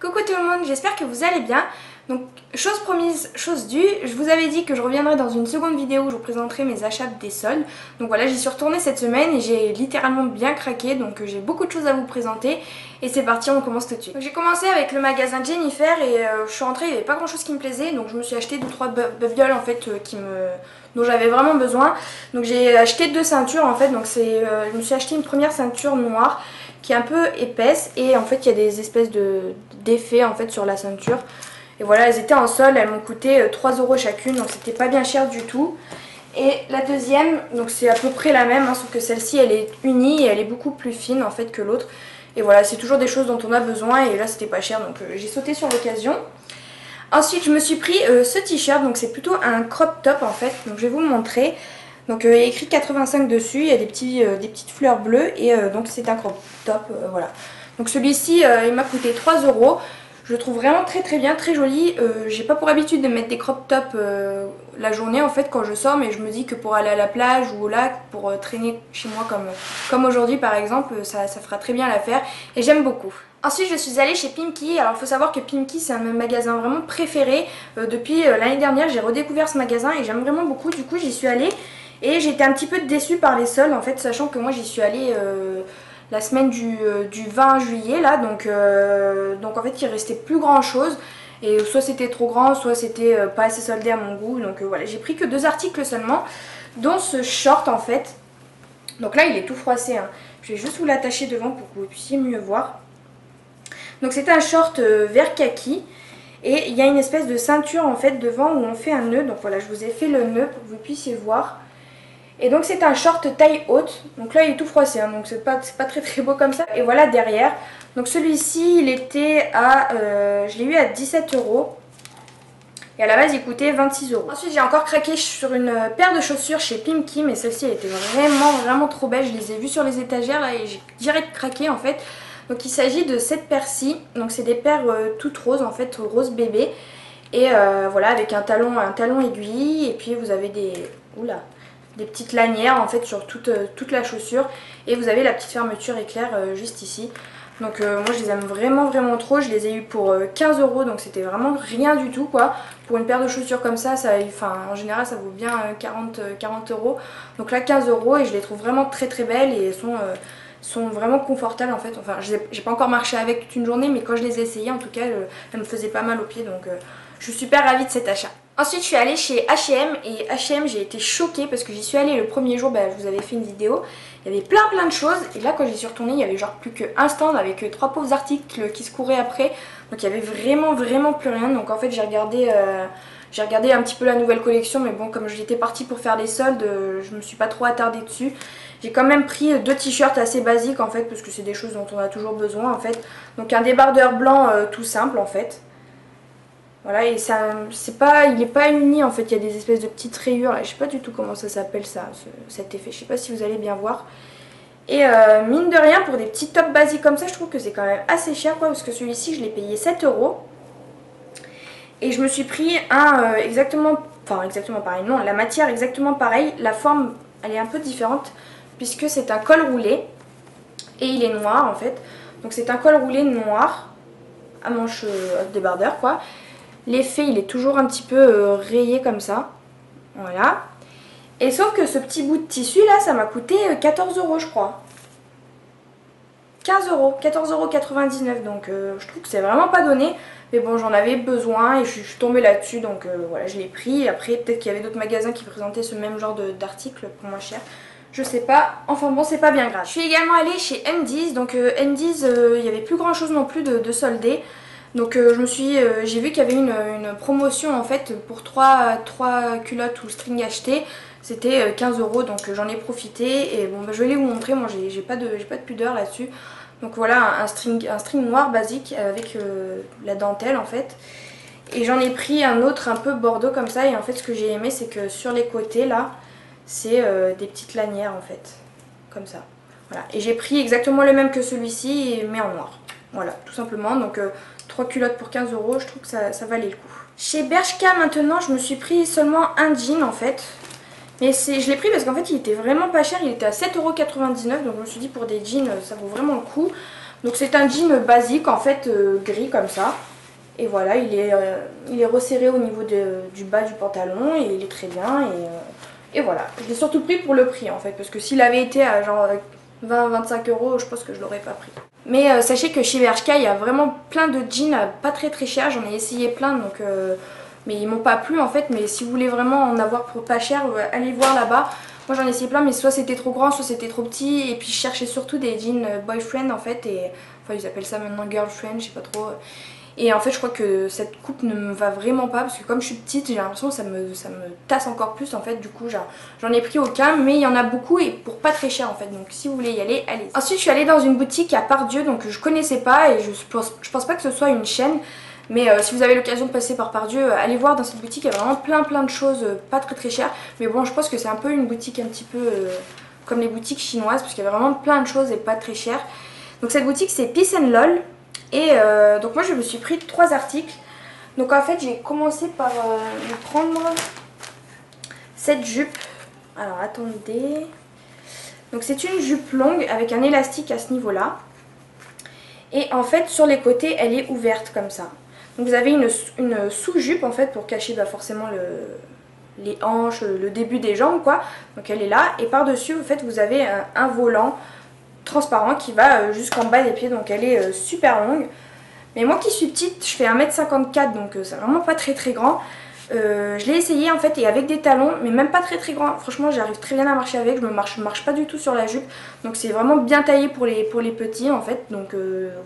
Coucou tout le monde, j'espère que vous allez bien. Donc chose promise, chose due, je vous avais dit que je reviendrai dans une seconde vidéo où je vous présenterai mes achats des soldes. Donc voilà, j'y suis retournée cette semaine et j'ai littéralement bien craqué, donc j'ai beaucoup de choses à vous présenter. Et c'est parti, on commence tout de suite. J'ai commencé avec le magasin Jennifer et je suis rentrée, il n'y avait pas grand chose qui me plaisait, donc je me suis acheté 2-3 babioles en fait dont j'avais vraiment besoin. Donc j'ai acheté 2 ceintures en fait, donc je me suis acheté une première ceinture noire qui est un peu épaisse et en fait il y a des espèces d'effets en fait sur la ceinture. Et voilà, elles étaient en solde, elles m'ont coûté 3 € chacune, donc c'était pas bien cher du tout. Et la deuxième, donc c'est à peu près la même, hein, sauf que celle-ci elle est unie et elle est beaucoup plus fine en fait que l'autre. Et voilà, c'est toujours des choses dont on a besoin et là c'était pas cher, donc j'ai sauté sur l'occasion. Ensuite je me suis pris ce t-shirt, donc c'est plutôt un crop top en fait, donc je vais vous le montrer. Donc il y a écrit 85 dessus, il y a des petites fleurs bleues et donc c'est un crop top, voilà. Donc celui-ci il m'a coûté 3 €. Je le trouve vraiment très bien, très joli. J'ai pas pour habitude de mettre des crop tops la journée en fait quand je sors, mais je me dis que pour aller à la plage ou au lac, pour traîner chez moi comme aujourd'hui par exemple, ça fera très bien l'affaire et j'aime beaucoup. Ensuite je suis allée chez Pimki. Alors il faut savoir que Pimki c'est un magasin vraiment préféré. Depuis l'année dernière j'ai redécouvert ce magasin et j'aime vraiment beaucoup. Du coup j'y suis allée et j'étais un petit peu déçue par les soldes en fait, sachant que moi j'y suis allée la semaine du 20 juillet là, donc en fait il restait plus grand chose et soit c'était trop grand, soit c'était pas assez soldé à mon goût, donc voilà, j'ai pris que 2 articles seulement, dont ce short en fait. Donc là il est tout froissé, hein. Je vais juste vous l'attacher devant pour que vous puissiez mieux voir. Donc c'est un short vert kaki et il y a une espèce de ceinture en fait devant où on fait un nœud, donc voilà, je vous ai fait le nœud pour que vous puissiez voir. Et donc c'est un short taille haute, donc là il est tout froissé, hein, donc c'est pas très beau comme ça. Et voilà derrière, donc celui-ci il était à, je l'ai eu à 17 € et à la base il coûtait 26 €. Ensuite j'ai encore craqué sur une paire de chaussures chez Pimki, mais celle-ci elle était vraiment trop belle, je les ai vues sur les étagères là et j'ai direct craqué en fait. Donc il s'agit de cette paire-ci, donc c'est des paires toutes roses en fait, rose bébé. Et voilà, avec un talon aiguille et puis vous avez des petites lanières en fait sur toute la chaussure et vous avez la petite fermeture éclair juste ici. Donc moi je les aime vraiment trop, je les ai eu pour 15 €, donc c'était vraiment rien du tout quoi. Pour une paire de chaussures comme ça, en général ça vaut bien 40 €. Donc là 15 € et je les trouve vraiment très belles et elles sont vraiment confortables en fait. Enfin j'ai pas encore marché avec toute une journée, mais quand je les ai essayées en tout cas elles me faisaient pas mal aux pieds, donc je suis super ravie de cet achat. Ensuite je suis allée chez H&M et H&M j'ai été choquée parce que j'y suis allée le premier jour, je vous avais fait une vidéo, il y avait plein de choses et là quand j'y suis retournée il y avait genre plus qu'un stand avec 3 pauvres articles qui se couraient après, donc il y avait vraiment plus rien. Donc en fait j'ai regardé un petit peu la nouvelle collection, mais bon comme j'étais partie pour faire les soldes, je me suis pas trop attardée dessus. J'ai quand même pris 2 t-shirts assez basiques en fait parce que c'est des choses dont on a toujours besoin en fait. Donc un débardeur blanc tout simple en fait. Voilà, et il n'est pas uni en fait, il y a des espèces de petites rayures, et je sais pas du tout comment ça s'appelle ça, cet effet, je sais pas si vous allez bien voir. Et mine de rien, pour des petits tops basiques comme ça, je trouve que c'est quand même assez cher quoi, parce que celui-ci je l'ai payé 7 €. Et je me suis pris un exactement pareil, non, la matière exactement pareille, la forme elle est un peu différente, puisque c'est un col roulé, et il est noir en fait. Donc c'est un col roulé noir, à manche débardeur quoi. L'effet il est toujours un petit peu rayé comme ça, voilà. Et sauf que ce petit bout de tissu là ça m'a coûté 14 € je crois. 15 €, 14,99 €, donc je trouve que c'est vraiment pas donné. Mais bon j'en avais besoin et je suis tombée là-dessus, donc voilà je l'ai pris. Après peut-être qu'il y avait d'autres magasins qui présentaient ce même genre d'article pour moins cher. Je sais pas, enfin bon c'est pas bien grave. Je suis également allée chez MD's, donc MD's il n'y avait plus grand chose non plus de soldé. Donc j'ai vu qu'il y avait une promotion en fait pour 3 culottes ou strings achetés, c'était 15 €, donc j'en ai profité et bon je vais les vous montrer, moi j'ai pas de pudeur là-dessus. Donc voilà un string noir basique avec la dentelle en fait. Et j'en ai pris un autre un peu bordeaux comme ça, et en fait ce que j'ai aimé c'est que sur les côtés là c'est des petites lanières en fait, comme ça. Voilà, et j'ai pris exactement le même que celui-ci mais en noir. Voilà, tout simplement, donc 3 culottes pour 15 €, je trouve que ça valait le coup. Chez Bershka maintenant, je me suis pris seulement un jean en fait. Mais je l'ai pris parce qu'en fait il était vraiment pas cher, il était à 7,99 €, donc je me suis dit pour des jeans ça vaut vraiment le coup. Donc c'est un jean basique en fait, gris comme ça. Et voilà, il est resserré au niveau du bas du pantalon et il est très bien. Et voilà, je l'ai surtout pris pour le prix en fait, parce que s'il avait été à genre 20-25 euros, je pense que je l'aurais pas pris. Mais sachez que chez Bershka, il y a vraiment plein de jeans pas très chers. J'en ai essayé plein, donc, mais ils m'ont pas plu en fait. Mais si vous voulez vraiment en avoir pour pas cher, allez voir là-bas. Moi j'en ai essayé plein, mais soit c'était trop grand, soit c'était trop petit. Et puis je cherchais surtout des jeans boyfriend en fait. Et enfin ils appellent ça maintenant girlfriend, je sais pas trop. Et en fait je crois que cette coupe ne me va vraiment pas, parce que comme je suis petite, j'ai l'impression que ça me tasse encore plus en fait. Du coup j'en ai pris aucun, mais il y en a beaucoup et pour pas très cher en fait. Donc si vous voulez y aller, allez. Ensuite je suis allée dans une boutique à Pardieu, donc je connaissais pas et je pense pas que ce soit une chaîne. Mais si vous avez l'occasion de passer par Pardieu, allez voir dans cette boutique, il y a vraiment plein de choses pas très chères. Mais bon, je pense que c'est un peu une boutique un petit peu comme les boutiques chinoises, parce qu'il y a vraiment plein de choses et pas très chères. Donc cette boutique c'est Peace and Lol. Et donc moi je me suis pris 3 articles. Donc en fait j'ai commencé par me prendre cette jupe. Alors attendez. Donc c'est une jupe longue avec un élastique à ce niveau là. Et en fait sur les côtés elle est ouverte comme ça. Donc vous avez une sous-jupe en fait pour cacher forcément les hanches, le début des jambes quoi. Donc elle est là. Et par dessus en fait vous avez un volant transparent qui va jusqu'en bas des pieds, donc elle est super longue. Mais moi qui suis petite, je fais 1m54, donc c'est vraiment pas très grand. Je l'ai essayé en fait, et avec des talons, mais même pas très grand. Franchement j'arrive très bien à marcher avec, je marche pas du tout sur la jupe. Donc c'est vraiment bien taillé pour les petits en fait. Donc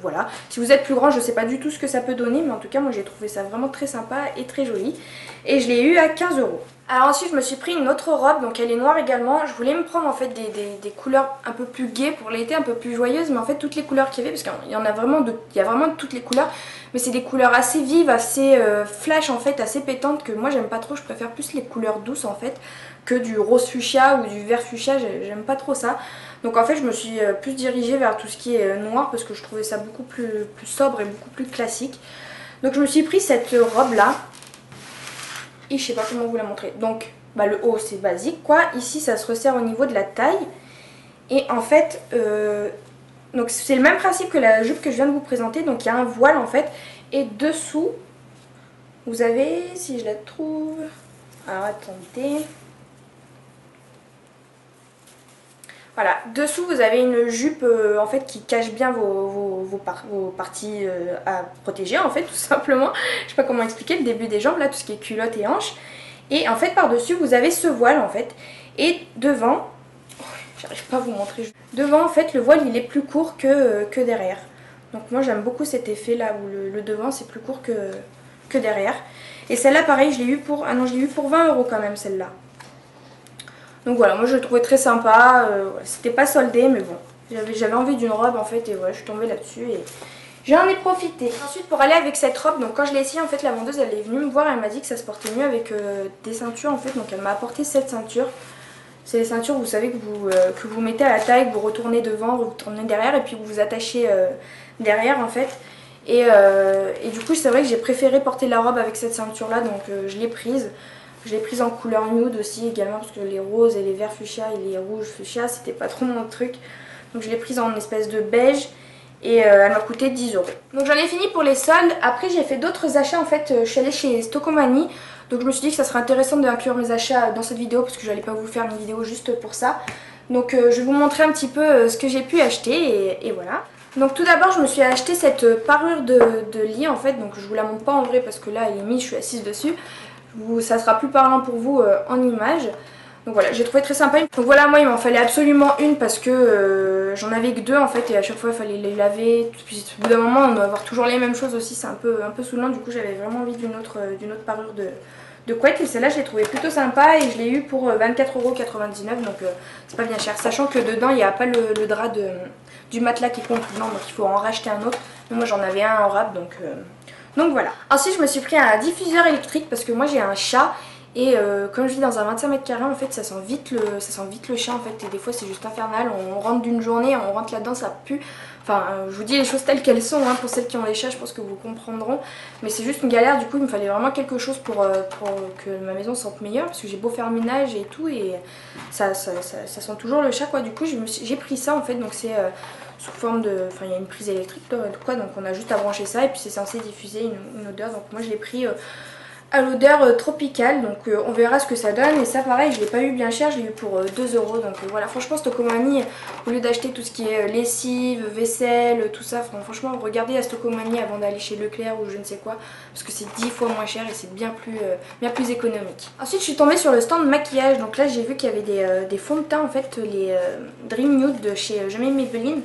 voilà, si vous êtes plus grand je sais pas du tout ce que ça peut donner, mais en tout cas moi j'ai trouvé ça vraiment très sympa et très joli. Et je l'ai eu à 15 euros. Alors ensuite je me suis pris une autre robe, donc elle est noire également. Je voulais me prendre en fait des couleurs un peu plus gaies pour l'été, un peu plus joyeuses. Mais en fait toutes les couleurs qu'il y avait, parce qu'il y en a vraiment il y a vraiment de toutes les couleurs. Mais c'est des couleurs assez vives, assez flash en fait, assez pétantes, que moi j'aime pas trop. Je préfère plus les couleurs douces en fait, que du rose fuchsia ou du vert fuchsia, j'aime pas trop ça. Donc en fait je me suis plus dirigée vers tout ce qui est noir, parce que je trouvais ça beaucoup plus sobre et beaucoup plus classique. Donc je me suis pris cette robe là. Et je sais pas comment vous la montrer. Donc le haut c'est basique quoi. Ici ça se resserre au niveau de la taille. Et en fait donc c'est le même principe que la jupe que je viens de vous présenter. Donc il y a un voile en fait. Et dessous vous avez, si je la trouve, alors attendez, voilà, dessous vous avez une jupe en fait qui cache bien vos parties à protéger en fait, tout simplement. Je sais pas comment expliquer, le début des jambes là, tout ce qui est culotte et hanches. Et en fait par dessus vous avez ce voile en fait. Et devant, j'arrive pas à vous montrer, devant en fait le voile il est plus court que derrière. Donc moi j'aime beaucoup cet effet là où le devant c'est plus court que derrière. Et celle-là pareil je l'ai eu pour, ah non je l'ai eu pour 20 euros quand même celle-là. Donc voilà, moi je le trouvais très sympa, c'était pas soldé mais bon, j'avais envie d'une robe en fait et voilà, je suis tombée là-dessus et j'en ai profité. Ensuite pour aller avec cette robe, donc quand je l'ai essayée en fait la vendeuse elle est venue me voir, elle m'a dit que ça se portait mieux avec des ceintures en fait, donc elle m'a apporté cette ceinture. C'est les ceintures vous savez que vous mettez à la taille, que vous retournez devant, vous retournez derrière et puis vous vous attachez derrière en fait. Et du coup c'est vrai que j'ai préféré porter la robe avec cette ceinture là, donc je l'ai prise. Je l'ai prise en couleur nude aussi également, parce que les roses et les verts fuchsia et les rouges fuchsia c'était pas trop mon truc. Donc je l'ai prise en espèce de beige et elle m'a coûté 10 euros. Donc j'en ai fini pour les soldes. Après j'ai fait d'autres achats en fait, je suis allée chez Stokomani. Donc je me suis dit que ça serait intéressant d'inclure mes achats dans cette vidéo, parce que j'allais pas vous faire une vidéo juste pour ça. Donc je vais vous montrer un petit peu ce que j'ai pu acheter et voilà. Donc tout d'abord je me suis acheté cette parure de lit en fait, donc je vous la montre pas en vrai parce que là elle est mise, je suis assise dessus. Ça sera plus parlant pour vous en image. Donc voilà, j'ai trouvé très sympa. Donc voilà, moi il m'en fallait absolument une parce que j'en avais que 2 en fait et à chaque fois il fallait les laver. Puis au bout d'un moment on doit avoir toujours les mêmes choses aussi, c'est un peu saoulant. Du coup j'avais vraiment envie d'une autre parure de couette, et celle-là je l'ai trouvée plutôt sympa et je l'ai eu pour 24,99 €, donc c'est pas bien cher. Sachant que dedans il n'y a pas le drap du matelas qui est contenant, donc il faut en racheter un autre. Mais moi j'en avais un en rab, donc voilà. Ensuite je me suis pris un diffuseur électrique parce que moi j'ai un chat Et comme je vis dans un 25 mètres carrés, en fait ça sent vite le chat en fait, et des fois c'est juste infernal. On rentre d'une journée, on rentre là-dedans, ça pue. Enfin je vous dis les choses telles qu'elles sont, hein, pour celles qui ont les chats je pense que vous comprendront. Mais c'est juste une galère, du coup il me fallait vraiment quelque chose pour que ma maison sente meilleure, parce que j'ai beau faire le ménage et tout, et ça sent toujours le chat quoi. Du coup j'ai pris ça en fait, donc c'est sous forme de... Enfin il y a une prise électrique quoi, donc on a juste à brancher ça et puis c'est censé diffuser une odeur. Donc moi je l'ai pris à l'odeur tropicale, donc on verra ce que ça donne. Et ça pareil je l'ai pas eu bien cher, je l'ai eu pour 2 €. Donc voilà, franchement Stocomanie, au lieu d'acheter tout ce qui est lessive, vaisselle, tout ça, franchement regardez à Stocomanie avant d'aller chez Leclerc ou je ne sais quoi, parce que c'est 10 fois moins cher et c'est bien plus économique. Ensuite je suis tombée sur le stand maquillage, donc là j'ai vu qu'il y avait des fonds de teint en fait, les Dream Nude de chez Jamais Maybelline.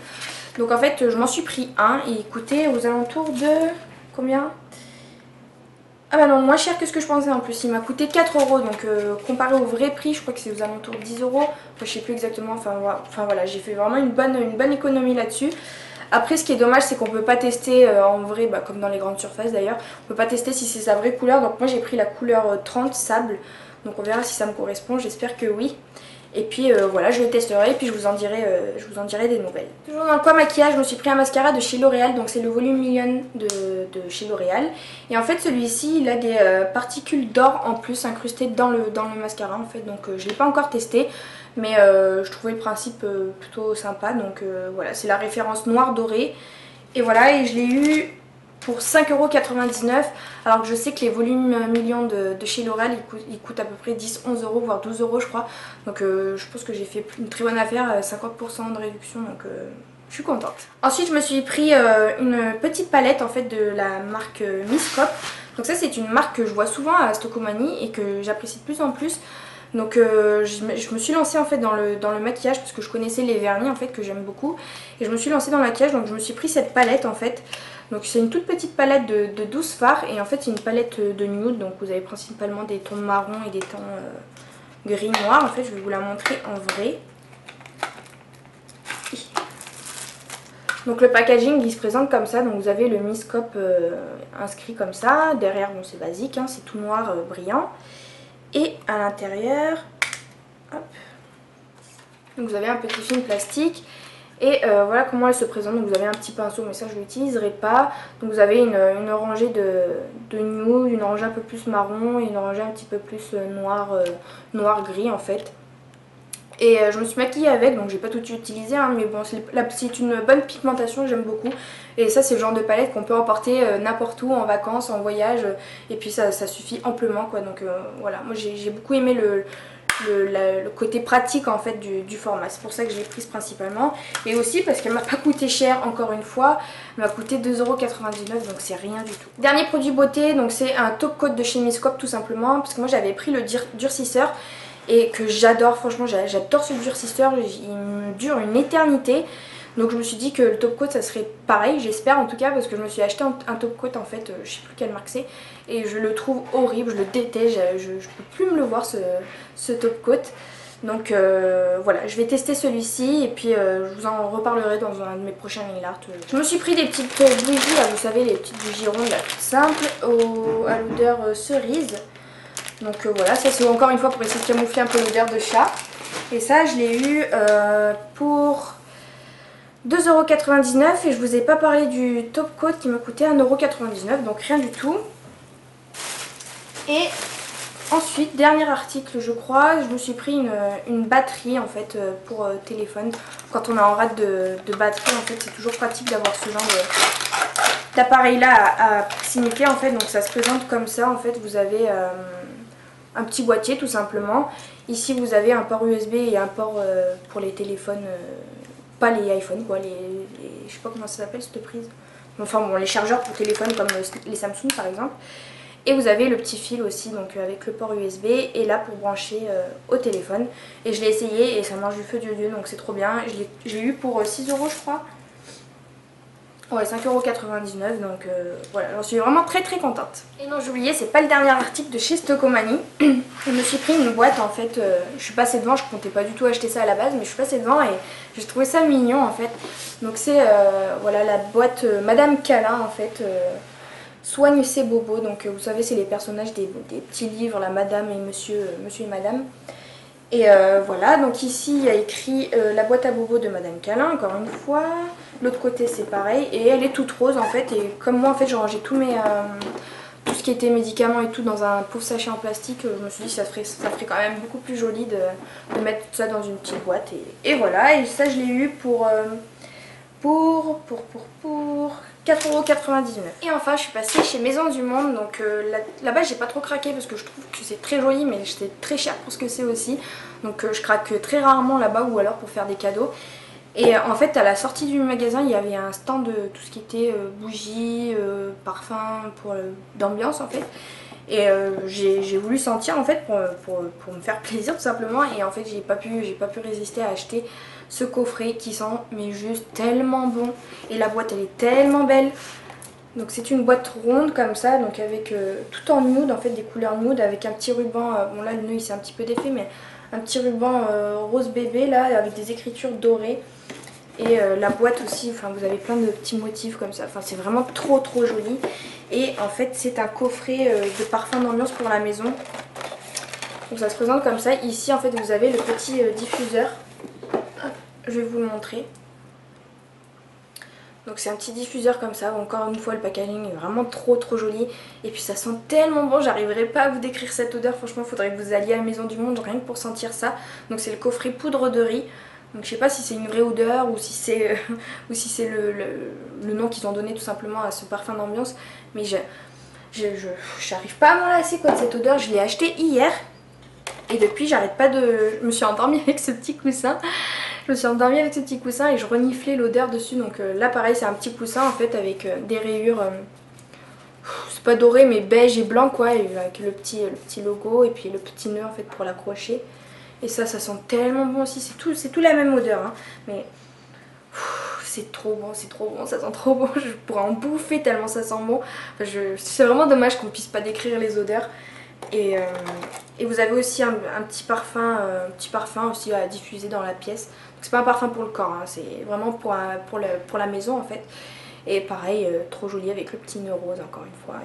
Donc en fait je m'en suis pris un et il coûtait aux alentours de... combien ? Ah bah non, moins cher que ce que je pensais en plus, il m'a coûté 4 €, donc comparé au vrai prix, je crois que c'est aux alentours de 10 €, enfin, je sais plus exactement, enfin voilà, j'ai fait vraiment une bonne économie là-dessus. Après ce qui est dommage c'est qu'on peut pas tester en vrai, bah, comme dans les grandes surfaces d'ailleurs, on peut pas tester si c'est sa vraie couleur, donc moi j'ai pris la couleur 30 sable, donc on verra si ça me correspond, j'espère que oui. Et puis voilà, je le testerai et puis je vous en dirai des nouvelles. Toujours dans le coin maquillage, je me suis pris un mascara de chez L'Oréal, donc c'est le volume Million de chez L'Oréal. Et en fait celui-ci il a des particules d'or en plus incrustées dans le mascara en fait, donc je ne l'ai pas encore testé. Mais je trouvais le principe plutôt sympa, donc voilà, c'est la référence noir doré. Et voilà, et je l'ai eu pour 5,99 €, alors que je sais que les volumes millions de chez L'Oréal ils coûtent à peu près 10-11 €, voire 12 € je crois. Donc je pense que j'ai fait une très bonne affaire, 50% de réduction, donc je suis contente. Ensuite je me suis pris une petite palette en fait de la marque Miss Cop. Donc ça c'est une marque que je vois souvent à Stocomanie et que j'apprécie de plus en plus. Donc je me suis lancée en fait dans le maquillage parce que je connaissais les vernis en fait que j'aime beaucoup. Et je me suis lancée dans le maquillage, donc je me suis pris cette palette en fait. Donc c'est une toute petite palette de 12 fards et en fait c'est une palette de nude. Donc vous avez principalement des tons marron et des tons gris noir. En fait je vais vous la montrer en vrai. Donc le packaging il se présente comme ça, donc vous avez le Miss Cop inscrit comme ça. Derrière bon c'est basique, hein, c'est tout noir brillant. Et à l'intérieur, hop, donc vous avez un petit film plastique. Et voilà comment elle se présente. Donc vous avez un petit pinceau, mais ça je ne l'utiliserai pas. Donc vous avez une rangée de nude, une rangée un peu plus marron et une rangée un petit peu plus noir-gris en fait. Et je me suis maquillée avec, donc j'ai pas tout utilisé, hein, mais bon c'est une bonne pigmentation, j'aime beaucoup. Et ça c'est le genre de palette qu'on peut emporter n'importe où, en vacances, en voyage, et puis ça suffit amplement quoi. Donc voilà, moi j'ai beaucoup aimé le côté pratique en fait du format, c'est pour ça que je l'ai prise principalement. Et aussi parce qu'elle m'a pas coûté cher, encore une fois, elle m'a coûté 2,99 €, donc c'est rien du tout. Dernier produit beauté, donc c'est un top coat de chez Miss Cop tout simplement, parce que moi j'avais pris le durcisseur et que j'adore, franchement j'adore ce durcisseur, il me dure une éternité. Donc je me suis dit que le top coat ça serait pareil, j'espère en tout cas, parce que je me suis acheté un top coat en fait, je sais plus quelle marque c'est, et je le trouve horrible, je le déteste, je peux plus me le voir ce top coat. Donc voilà, je vais tester celui-ci et puis je vous en reparlerai dans un de mes prochains nail art. Je me suis pris des petites bougies, là, vous savez les petites bougies rondes là, toutes simples, à l'odeur cerise. Donc voilà, ça c'est encore une fois pour essayer de camoufler un peu l'odeur de chat. Et ça je l'ai eu pour 2,99 € et je vous ai pas parlé du top coat qui m'a coûté 1,99 €, donc rien du tout. Et ensuite, dernier article je crois, je me suis pris une batterie en fait pour téléphone. Quand on est en rate de batterie en fait c'est toujours pratique d'avoir ce genre d'appareil là à proximité en fait. Donc ça se présente comme ça en fait, vous avez un petit boîtier tout simplement. Ici vous avez un port USB et un port pour les téléphones, pas les iPhones quoi, je sais pas comment ça s'appelle cette prise. Enfin bon, les chargeurs pour téléphone comme les Samsung par exemple. Et vous avez le petit fil aussi, donc avec le port USB et là pour brancher au téléphone. Et je l'ai essayé et ça marche du feu de Dieu, donc c'est trop bien. Je l'ai eu pour 6 € je crois. Ouais, 5,99 €, donc voilà, j'en suis vraiment très contente. Et non, j'ai oublié, c'est pas le dernier article de chez Stocomanie. Je me suis pris une boîte en fait, je suis passée devant, je comptais pas du tout acheter ça à la base, mais je suis passée devant et j'ai trouvé ça mignon en fait. Donc c'est voilà la boîte Madame Câlin en fait. Soigne ses bobos. Donc vous savez, c'est les personnages des petits livres, la madame et monsieur et madame. Et voilà, donc ici il y a écrit la boîte à bobos de Madame Câlin, encore une fois. L'autre côté c'est pareil, et elle est toute rose en fait. Et comme moi en fait j'ai rangé tout ce qui était médicaments et tout dans un pauvre sachet en plastique, je me suis dit ça ferait quand même beaucoup plus joli de mettre tout ça dans une petite boîte. Et voilà, et ça je l'ai eu pour 4,99 €. Et enfin je suis passée chez Maison du Monde. Donc là-bas j'ai pas trop craqué parce que je trouve que c'est très joli, mais c'est très cher pour ce que c'est aussi. Donc je craque très rarement là-bas, ou alors pour faire des cadeaux. Et en fait à la sortie du magasin il y avait un stand de tout ce qui était bougies, parfums d'ambiance en fait. Et j'ai voulu sentir en fait pour me faire plaisir tout simplement. Et en fait j'ai pas pu résister à acheter ce coffret qui sent mais juste tellement bon. Et la boîte elle est tellement belle. Donc c'est une boîte ronde comme ça, donc avec tout en nude en fait, des couleurs nude, avec un petit ruban, bon là le nœud il s'est un petit peu défait, mais un petit ruban rose bébé là avec des écritures dorées. Et la boîte aussi, enfin vous avez plein de petits motifs comme ça, enfin c'est vraiment trop joli. Et en fait c'est un coffret de parfums d'ambiance pour la maison. Donc ça se présente comme ça. Ici en fait vous avez le petit diffuseur. Je vais vous le montrer. Donc c'est un petit diffuseur comme ça. Encore une fois le packaging est vraiment trop joli. Et puis ça sent tellement bon, j'arriverai pas à vous décrire cette odeur. Franchement il faudrait que vous alliez à la Maison du Monde rien que pour sentir ça. Donc c'est le coffret poudre de riz. Donc je sais pas si c'est une vraie odeur ou si c'est le nom qu'ils ont donné tout simplement à ce parfum d'ambiance. Mais j'arrive pas à m'en lasser quoi de cette odeur. Je l'ai acheté hier. Et depuis j'arrête pas de... Je me suis endormie avec ce petit coussin. Je me suis endormie avec ce petit coussin et je reniflais l'odeur dessus. Donc là pareil c'est un petit coussin en fait avec des rayures... c'est pas doré mais beige et blanc quoi. Et avec le petit logo et puis le petit nœud en fait pour l'accrocher. Et ça sent tellement bon aussi. C'est tout la même odeur hein. Mais... c'est trop bon, ça sent trop bon. Je pourrais en bouffer tellement ça sent bon. Enfin, c'est vraiment dommage qu'on puisse pas décrire les odeurs. Et vous avez aussi un petit parfum aussi à diffuser dans la pièce. C'est pas un parfum pour le corps, hein, c'est vraiment pour la maison en fait. Et pareil, trop joli avec le petit nœud rose encore une fois.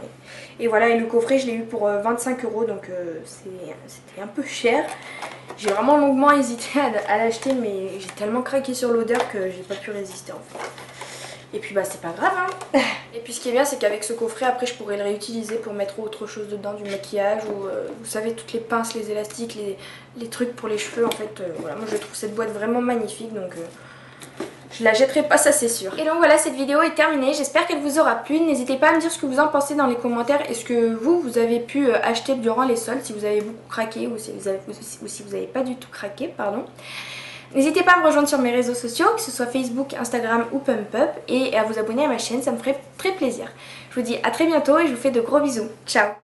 Et voilà, et le coffret je l'ai eu pour 25 €, donc c'était un peu cher. J'ai vraiment longuement hésité à l'acheter, mais j'ai tellement craqué sur l'odeur que j'ai pas pu résister en fait. Et puis bah c'est pas grave hein. Et puis ce qui est bien c'est qu'avec ce coffret après je pourrais le réutiliser pour mettre autre chose dedans, du maquillage ou vous savez toutes les pinces, les élastiques, les trucs pour les cheveux en fait. Voilà, moi je trouve cette boîte vraiment magnifique donc je la jetterai pas, ça c'est sûr. Et donc voilà, cette vidéo est terminée, j'espère qu'elle vous aura plu. N'hésitez pas à me dire ce que vous en pensez dans les commentaires. Est-ce que vous avez pu acheter durant les soldes, si vous avez beaucoup craqué ou si vous avez pas du tout craqué, pardon. N'hésitez pas à me rejoindre sur mes réseaux sociaux, que ce soit Facebook, Instagram ou PumpUp, et à vous abonner à ma chaîne, ça me ferait très plaisir. Je vous dis à très bientôt et je vous fais de gros bisous. Ciao!